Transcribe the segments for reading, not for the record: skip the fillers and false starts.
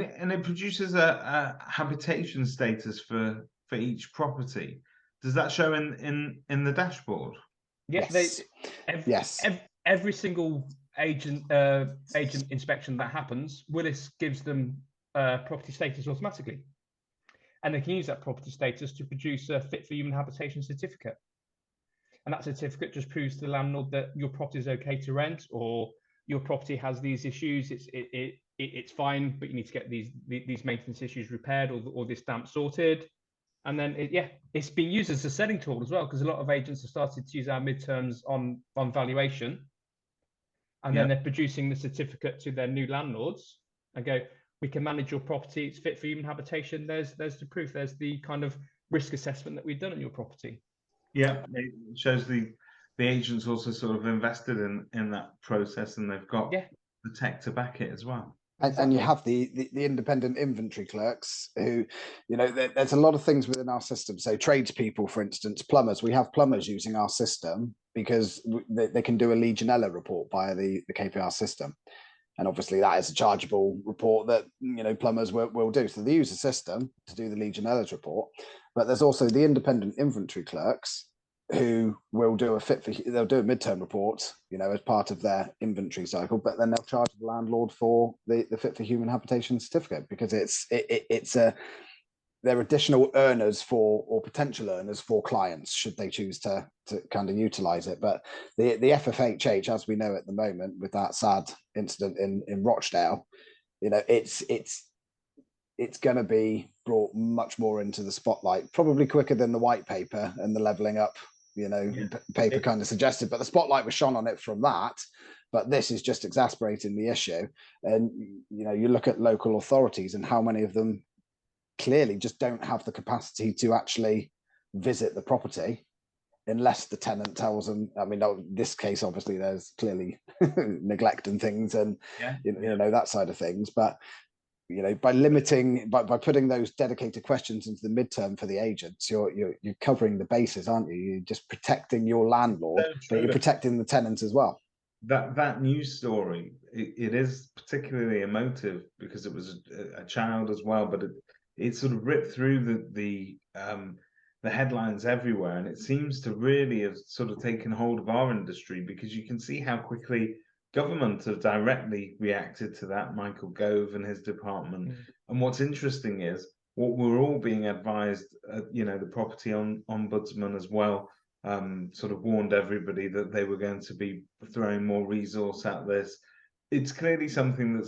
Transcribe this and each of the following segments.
And it produces a habitation status for each property. Does that show in the dashboard? Yeah, Yes. Yes. Every single agent inspection that happens, Willis gives them property status automatically, and they can use that property status to produce a fit for human habitation certificate. And that certificate just proves to the landlord that your property is okay to rent, or your property has these issues. It's fine, but you need to get these maintenance issues repaired, or this damp sorted. And then it's being used as a selling tool as well, because a lot of agents have started to use our midterms on valuation, and then they're producing the certificate to their new landlords and go, we can manage your property, it's fit for human habitation. There's the proof, there's the kind of risk assessment that we've done on your property. Yeah, it shows the agents also sort of invested in that process, and they've got the tech to back it as well. And you have the independent inventory clerks who, there's a lot of things within our system. So tradespeople, for instance, plumbers, we have plumbers using our system because they can do a Legionella report via the KPR system. And obviously that is a chargeable report that, plumbers will do. So they use the system to do the Legionella's report. But there's also the independent inventory clerks who will do they'll do a midterm report, as part of their inventory cycle, but then they'll charge the landlord for the fit for human habitation certificate, because they're additional earners or potential earners for clients should they choose to kind of utilize it. But the Ffhh, as we know at the moment, with that sad incident in Rochdale, it's going to be brought much more into the spotlight, probably quicker than the white paper and the levelling up paper kind of suggested, but the spotlight was shone on it from that. But this is just exasperating the issue. And you look at local authorities and how many of them clearly just don't have the capacity to actually visit the property unless the tenant tells them. I mean, in this case, obviously there's clearly neglect and things, and that side of things. But by limiting, by putting those dedicated questions into the midterm for the agents, you're covering the bases, aren't you? You're just protecting your landlord, but you're protecting the tenants as well. That news story, it is particularly emotive because it was a child as well, but it sort of ripped through the headlines everywhere, and it seems to really have sort of taken hold of our industry, because you can see how quickly government have directly reacted to that, Michael Gove and his department. And what's interesting is what we're all being advised, the property ombudsman as well, sort of warned everybody that they were going to be throwing more resource at this. It's clearly something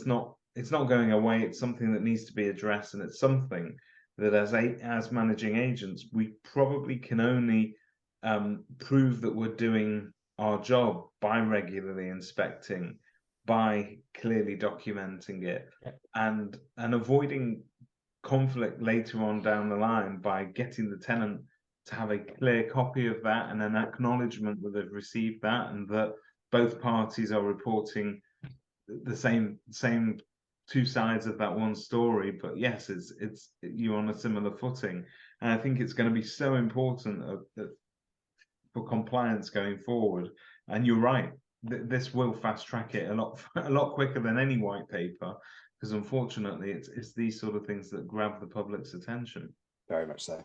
it's not going away. It's something that needs to be addressed, and it's something that as managing agents, we probably can only prove that we're doing our job by regularly inspecting, by clearly documenting it, and avoiding conflict later on down the line by getting the tenant to have a clear copy of that and an acknowledgement that they've received that, and that both parties are reporting the same two sides of that one story. But yes, it's you're on a similar footing, and I think it's going to be so important for compliance going forward. And you're right, this will fast track it a lot quicker than any white paper, because unfortunately it's these sort of things that grab the public's attention. Very much so.